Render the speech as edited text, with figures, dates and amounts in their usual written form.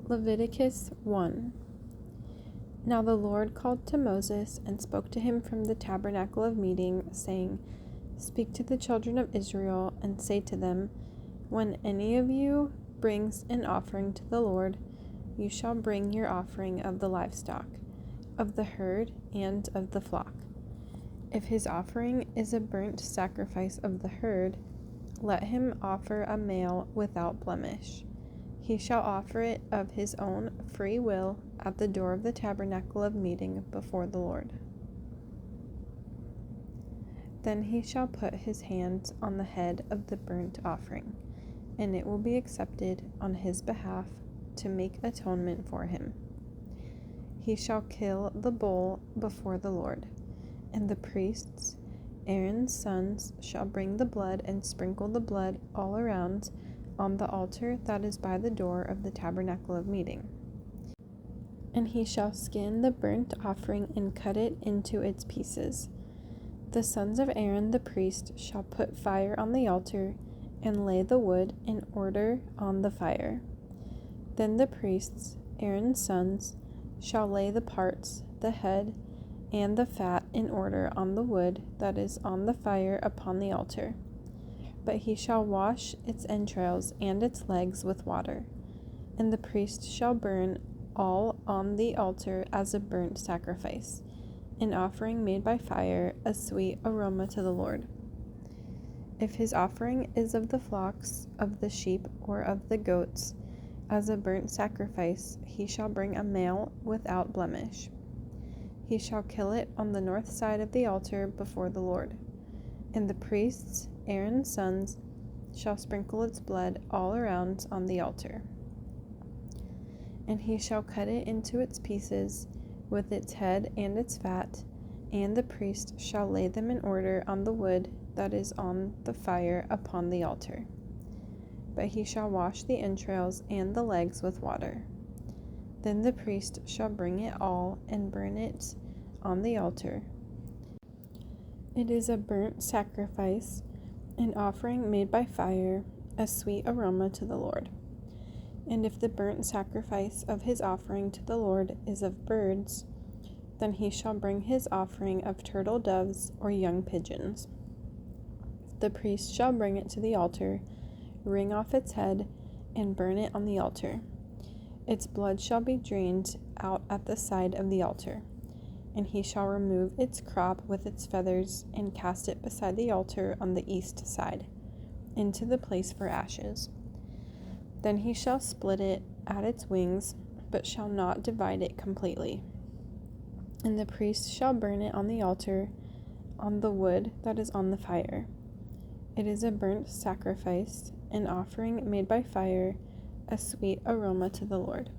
Leviticus 1. Now the Lord called to Moses and spoke to him from the tabernacle of meeting, saying, Speak to the children of Israel and say to them, When any of you brings an offering to the Lord, you shall bring your offering of the livestock, of the herd, and of the flock. If his offering is a burnt sacrifice of the herd, let him offer a male without blemish. He shall offer it of his own free will at the door of the tabernacle of meeting before the Lord. Then he shall put his hands on the head of the burnt offering, and it will be accepted on his behalf to make atonement for him. He shall kill the bull before the Lord, and the priests, Aaron's sons, shall bring the blood and sprinkle the blood all around on the altar that is by the door of the tabernacle of meeting. And he shall skin the burnt offering and cut it into its pieces. The sons of Aaron the priest shall put fire on the altar and lay the wood in order on the fire. Then the priests, Aaron's sons, shall lay the parts, the head, and the fat in order on the wood that is on the fire upon the altar. But he shall wash its entrails and its legs with water, and the priest shall burn all on the altar as a burnt sacrifice, an offering made by fire, a sweet aroma to the Lord. If his offering is of the flocks, of the sheep, or of the goats, as a burnt sacrifice, he shall bring a male without blemish. He shall kill it on the north side of the altar before the Lord. And the priests, Aaron's sons, shall sprinkle its blood all around on the altar. And he shall cut it into its pieces, with its head and its fat, and the priest shall lay them in order on the wood that is on the fire upon the altar. But he shall wash the entrails and the legs with water. Then the priest shall bring it all and burn it on the altar. It is a burnt sacrifice, an offering made by fire, a sweet aroma to the Lord. And if the burnt sacrifice of his offering to the Lord is of birds, then he shall bring his offering of turtle doves or young pigeons. The priest shall bring it to the altar, wring off its head, and burn it on the altar. Its blood shall be drained out at the side of the altar. And he shall remove its crop with its feathers and cast it beside the altar on the east side, into the place for ashes. Then he shall split it at its wings, but shall not divide it completely. And the priest shall burn it on the altar, on the wood that is on the fire. It is a burnt sacrifice, an offering made by fire, a sweet aroma to the Lord.